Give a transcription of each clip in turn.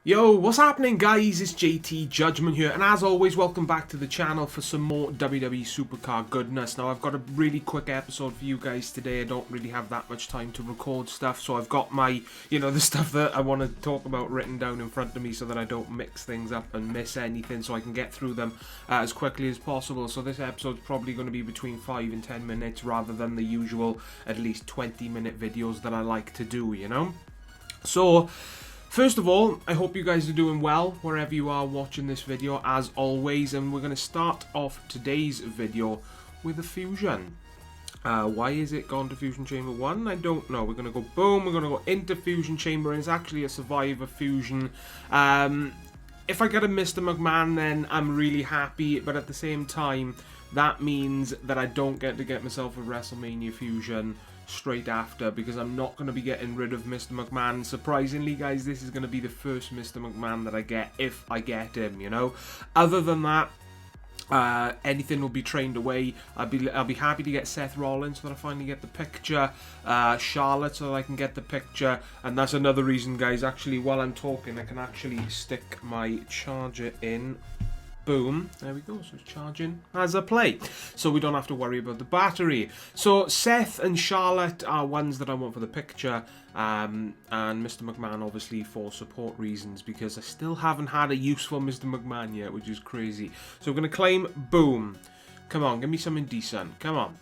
Yo, what's happening guys? It's JT Judgment here, and as always, welcome back to the channel for some more WWE Supercard goodness. Now, I've got a really quick episode for you guys today. I don't really have that much time to record stuff, so I've got my, the stuff that I want to talk about written down in front of me so that I don't mix things up and miss anything, so I can get through them as quickly as possible. So this episode's probably going to be between 5 and 10 minutes rather than the usual at least 20-minute videos that I like to do, So, first of all, I hope you guys are doing well wherever you are watching this video as always, and we're going to start off today's video with a fusion. Why is it gone to Fusion Chamber 1? I don't know. We're going to go boom, we're going to go into Fusion Chamber, and it's actually a Survivor Fusion. If I get a Mr. McMahon, then I'm really happy, but at the same time, that means that I don't get to get myself a WrestleMania Fusion straight after, because I'm not going to be getting rid of Mr. McMahon. Surprisingly, guys, this is going to be the first Mr. McMahon that I get, if I get him, Other than that, anything will be trained away. I'll be happy to get Seth Rollins so that I finally get the picture, Charlotte so that I can get the picture, and that's another reason, guys. Actually, while I'm talking, I can actually stick my charger in. Boom, there we go, so it's charging as I play, so we don't have to worry about the battery. So Seth and Charlotte are ones that I want for the picture, and Mr. McMahon obviously for support reasons, because I still haven't had a useful Mr. McMahon yet, which is crazy. So we're going to claim, boom, come on, give me something decent, come on.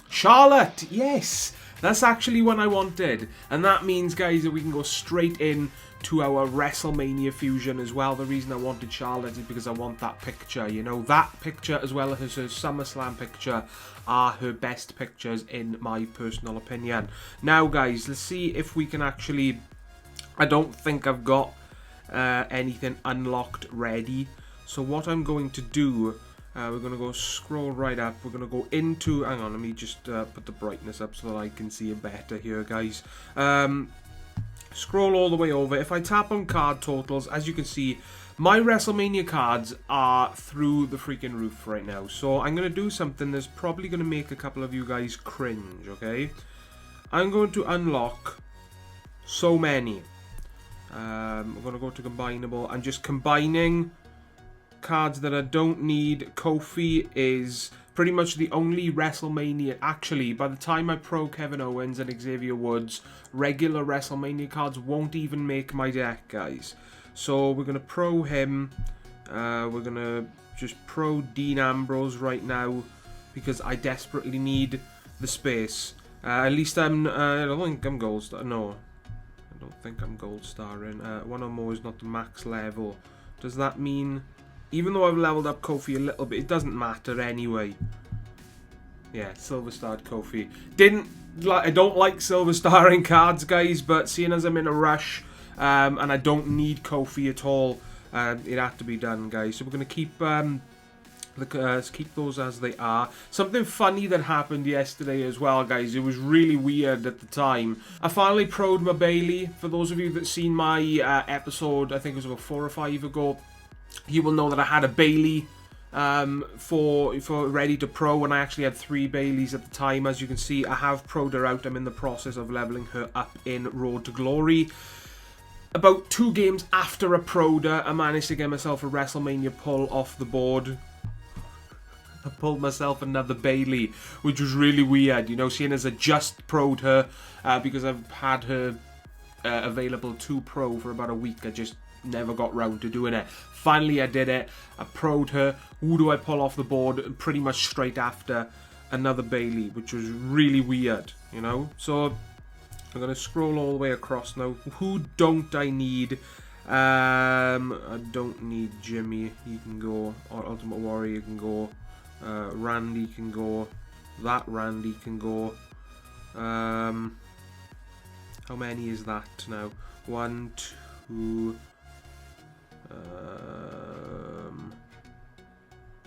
Charlotte, yes, that's actually what I wanted, and that means, guys, that we can go straight in to our WrestleMania Fusion as well. The reason I wanted Charlotte is because I want that picture, that picture as well as her SummerSlam picture are her best pictures in my personal opinion. Now, guys, let's see if we can actually, I don't think I've got anything unlocked ready, so what I'm going to do, we're going to go scroll right up, we're going to go into, hang on, let me just put the brightness up so that I can see it better here, guys. Scroll all the way over. If I tap on card totals, as you can see, my WrestleMania cards are through the freaking roof right now. So I'm going to do something that's probably going to make a couple of you guys cringe, okay? I'm going to unlock so many. I'm going to go to combinable. I'm just combining cards that I don't need. Kofi is pretty much the only WrestleMania. Actually, by the time I pro Kevin Owens and Xavier Woods, regular WrestleMania cards won't even make my deck, guys. So we're going to pro him. We're going to just pro Dean Ambrose right now, because I desperately need the space. At least I don't think I'm gold star. No, I don't think I'm gold starring. One or more is not the max level. Does that mean, even though I've leveled up Kofi a little bit, it doesn't matter anyway. Yeah, silver starred Kofi. I don't like silver starring cards, guys, but seeing as I'm in a rush, and I don't need Kofi at all, it had to be done, guys. So we're going to keep keep those as they are. Something funny that happened yesterday as well, guys. It was really weird at the time. I finally pro'd my Bailey. For those of you that seen my episode, I think it was about 4 or 5 ago, you will know that I had a Bailey for ready to pro, and I actually had 3 Baileys at the time. As you can see, I have pro'd her out. I'm in the process of leveling her up in Road to Glory. About 2 games after I pro'd her, I managed to get myself a WrestleMania pull off the board. I pulled myself another Bailey, which was really weird, seeing as I just pro'd her, because I've had her available to pro for about a week. I just never got round to doing it. Finally, I did it. I pro'd her. Who do I pull off the board? Pretty much straight after, another Bailey, which was really weird, So I'm going to scroll all the way across now. Who don't I need? I don't need Jimmy. He can go. Or Ultimate Warrior can go. Randy can go. That Randy can go. How many is that now? 1, 2...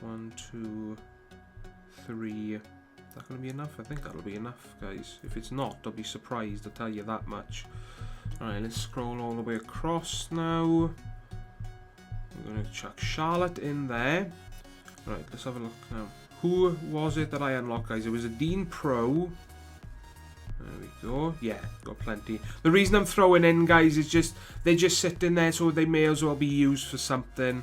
1, 2, 3. Is that going to be enough? I think that'll be enough, guys. If it's not, I'll be surprised, I'll tell you that much. Alright, let's scroll all the way across now. We're going to chuck Charlotte in there. Right, let's have a look now. Who was it that I unlocked, guys? It was a Dean Pro. There we go. Yeah, got plenty. The reason I'm throwing in, guys, is just they're just sitting there, so they may as well be used for something.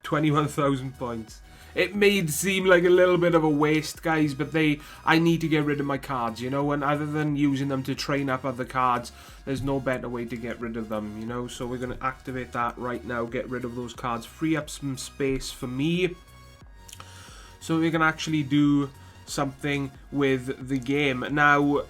£21,000 points. It may seem like a little bit of a waste, guys, but I need to get rid of my cards, you know, and other than using them to train up other cards, there's no better way to get rid of them, you know, so we're going to activate that right now, get rid of those cards, free up some space for me, so we can actually do something with the game. Now,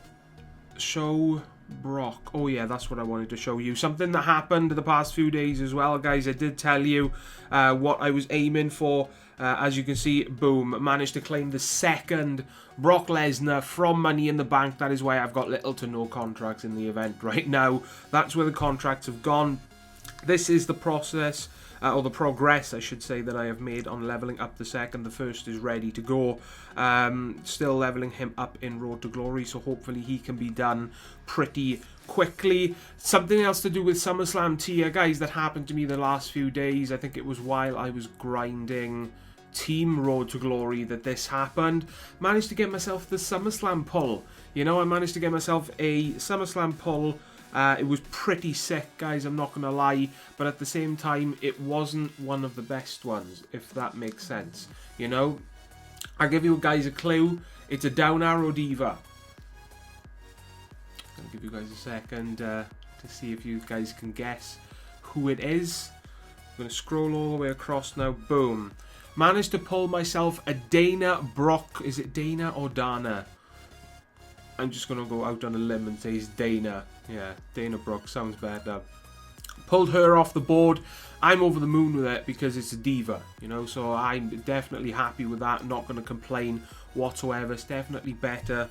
show Brock. Oh yeah, that's what I wanted to show you. Something that happened the past few days as well, guys. I did tell you what I was aiming for. As you can see, boom, managed to claim the second Brock Lesnar from Money in the Bank. That is why I've got little to no contracts in the event right now. That's where the contracts have gone. This is the process, or the progress, I should say, that I have made on leveling up the second. The first is ready to go. Still leveling him up in Road to Glory, so hopefully he can be done pretty quickly. Something else to do with SummerSlam tier, guys, that happened to me the last few days. I think it was while I was grinding Team Road to Glory that this happened. Managed to get myself the SummerSlam pull. You know, I managed to get myself a SummerSlam pull. It was pretty sick, guys, I'm not going to lie, but at the same time, it wasn't one of the best ones, if that makes sense, you know? I'll give you guys a clue. It's a down arrow diva. I'll give you guys a second to see if you guys can guess who it is. I'm going to scroll all the way across now. Boom. Managed to pull myself a Dana Brock. Is it Dana or Dana? I'm just going to go out on a limb and say it's Dana. Yeah, Dana Brooke sounds better. Pulled her off the board. I'm over the moon with it because it's a diva, you know, so I'm definitely happy with that. Not going to complain whatsoever. It's definitely better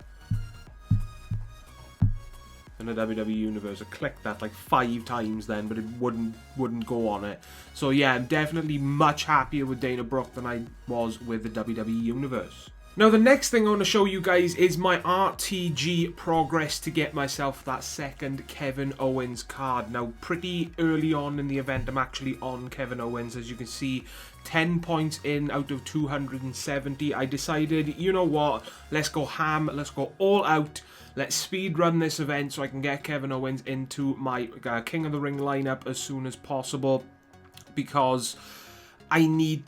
than the WWE Universe. I clicked that like 5 times then, but it wouldn't go on it. So yeah, I'm definitely much happier with Dana Brooke than I was with the WWE Universe. Now, the next thing I want to show you guys is my RTG progress to get myself that second Kevin Owens card. Now, pretty early on in the event, I'm actually on Kevin Owens. As you can see, 10 points in out of 270. I decided, you know what, let's go ham, let's go all out. Let's speed run this event so I can get Kevin Owens into my King of the Ring lineup as soon as possible, because I need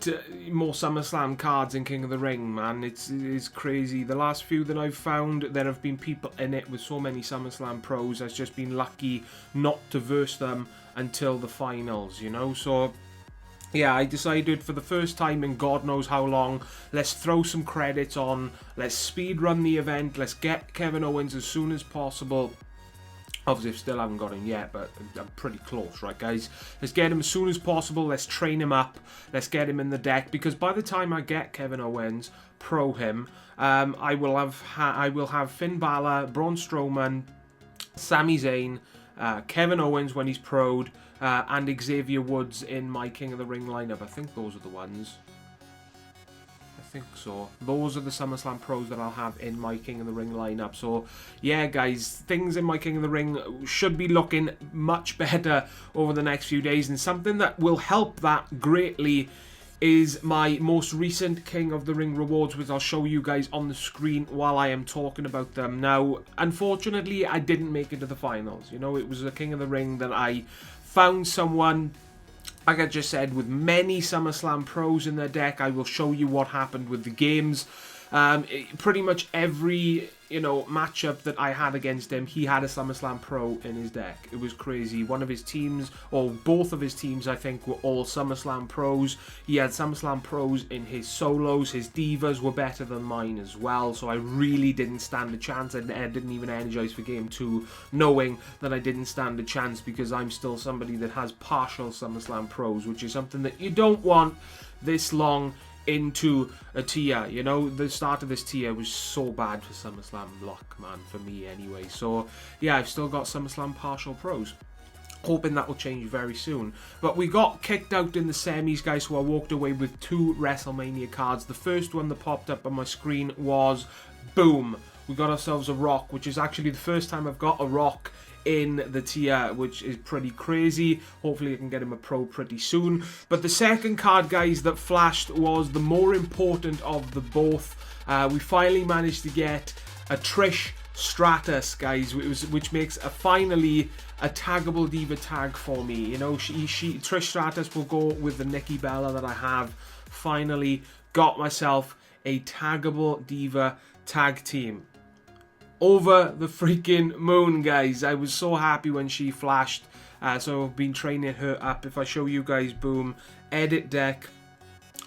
more SummerSlam cards in King of the Ring, man. It's crazy. The last few that I've found, there have been people in it with so many SummerSlam pros. I've just been lucky not to verse them until the finals, you know? So, yeah, I decided for the first time in God knows how long, let's throw some credits on. Let's speed run the event. Let's get Kevin Owens as soon as possible. Obviously, I still haven't got him yet, but I'm pretty close, right, guys? Let's get him as soon as possible. Let's train him up. Let's get him in the deck, because by the time I get Kevin Owens, pro him, I will have Finn Balor, Braun Strowman, Sami Zayn, Kevin Owens when he's pro'd, and Xavier Woods in my King of the Ring lineup. I think those are the ones. I think so. Those are the SummerSlam pros that I'll have in my King of the Ring lineup. So, yeah, guys, things in my King of the Ring should be looking much better over the next few days. And something that will help that greatly is my most recent King of the Ring rewards, which I'll show you guys on the screen while I am talking about them. Now, unfortunately, I didn't make it to the finals. You know, it was a King of the Ring that I found someone, like I just said, with many SummerSlam pros in their deck. I will show you what happened with the games. Pretty much every, you know, matchup that I had against him, he had a SummerSlam pro in his deck. It was crazy. One of his teams, or both of his teams, I think, were all SummerSlam pros. He had SummerSlam pros in his solos. His divas were better than mine as well, so I really didn't stand a chance. I didn't even energize for game 2, knowing that I didn't stand a chance, because I'm still somebody that has partial SummerSlam pros, which is something that you don't want this long into a tier. You know, the start of this tier was so bad for SummerSlam luck, man, for me anyway. So yeah, I've still got SummerSlam partial pros, hoping that will change very soon. But we got kicked out in the semis, guys, so I walked away with 2 WrestleMania cards. The first one that popped up on my screen was, boom, we got ourselves a Rock, which is actually the first time I've got a Rock in the tier, which is pretty crazy. Hopefully I can get him a pro pretty soon. But the second card, guys, that flashed was the more important of the both. We finally managed to get a Trish Stratus, guys, which makes finally a taggable diva tag for me. You know, Trish Stratus will go with the Nikki Bella that I have. Finally got myself a taggable diva tag team. Over the freaking moon, guys. I was so happy when she flashed. So I've been training her up. If I show you guys, boom, edit deck.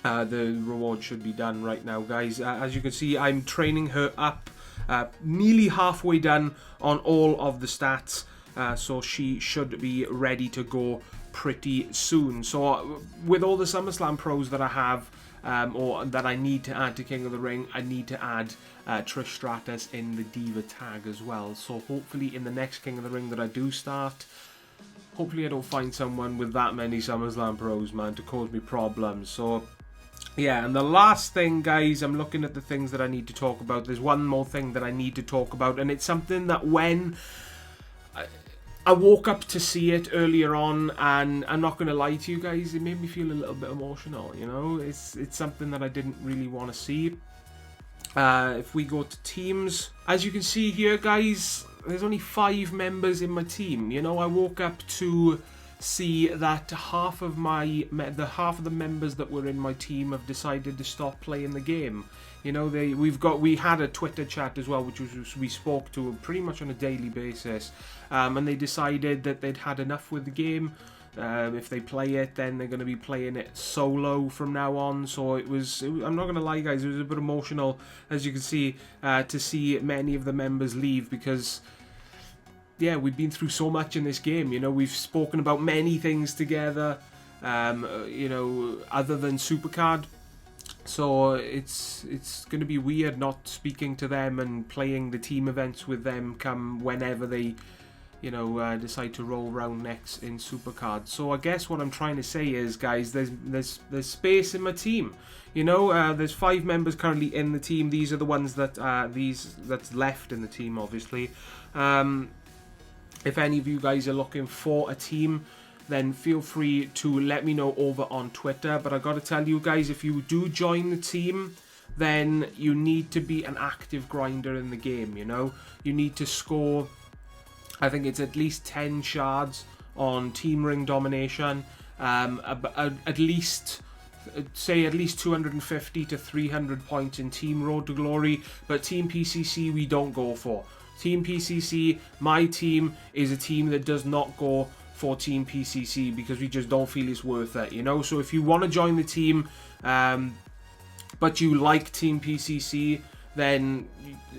The reward should be done right now, guys. As you can see, I'm training her up. Nearly halfway done on all of the stats. So she should be ready to go pretty soon. So with all the SummerSlam pros that I have, or that I need to add to King of the Ring, I need to add Trish Stratus in the Diva tag as well. So hopefully in the next King of the Ring that I do start, hopefully I don't find someone with that many SummerSlam pros, man, to cause me problems. So yeah, and the last thing, guys, I'm looking at the things that I need to talk about. There's one more thing that I need to talk about, and it's something that when I woke up to see it earlier on, and I'm not going to lie to you guys, it made me feel a little bit emotional, you know? It's something that I didn't really want to see. If we go to teams, as you can see here, guys, there's only 5 members in my team. You know, I woke up to see that half of the members that were in my team have decided to stop playing the game. You know, we had a Twitter chat as well, which we spoke to pretty much on a daily basis, and they decided that they'd had enough with the game. If they play it, then they're going to be playing it solo from now on. So I'm not going to lie, guys, it was a bit emotional, as you can see, to see many of the members leave, because yeah, we've been through so much in this game. You know, we've spoken about many things together, you know, other than Supercard. So it's going to be weird not speaking to them and playing the team events with them come whenever they, you know, decide to roll around next in Supercard. So I guess what I'm trying to say is, guys, there's space in my team. You know, there's 5 members currently in the team. These are the ones that that's left in the team, obviously. If any of you guys are looking for a team, then feel free to let me know over on Twitter. But I got to tell you guys, if you do join the team, then you need to be an active grinder in the game, you know? You need to score, I think it's at least 10 shards on Team Ring Domination, at least 250 to 300 points in Team Road to Glory, but Team PCC we don't go for. Team PCC, my team, is a team that does not go for Team PCC because we just don't feel it's worth it, you know? So if you want to join the team, but you like Team PCC, then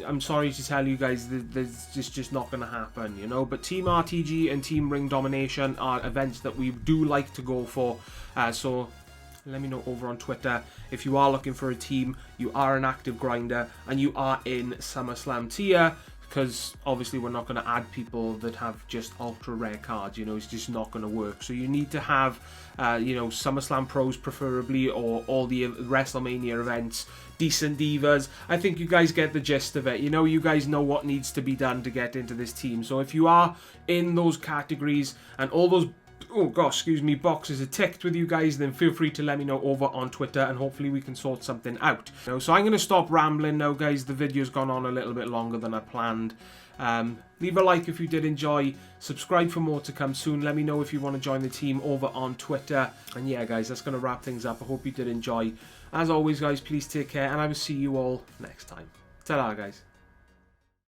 I'm sorry to tell you guys that it's just not going to happen, you know? But Team RTG and Team Ring Domination are events that we do like to go for, so let me know over on Twitter if you are looking for a team, you are an active grinder, and you are in SummerSlam tier, because obviously we're not going to add people that have just ultra rare cards, you know, it's just not going to work. So you need to have, you know, SummerSlam pros preferably, or all the WrestleMania events, decent divas. I think you guys get the gist of it. You know, you guys know what needs to be done to get into this team. So if you are in those categories and all those, oh gosh, excuse me, boxes are ticked with you guys, then feel free to let me know over on Twitter, and hopefully we can sort something out. You know, so I'm going to stop rambling now, guys. The video's gone on a little bit longer than I planned. Leave a like if you did enjoy. Subscribe for more to come soon. Let me know if you want to join the team over on Twitter. And yeah, guys, that's going to wrap things up. I hope you did enjoy. As always, guys, please take care, and I will see you all next time. Ta-da, guys.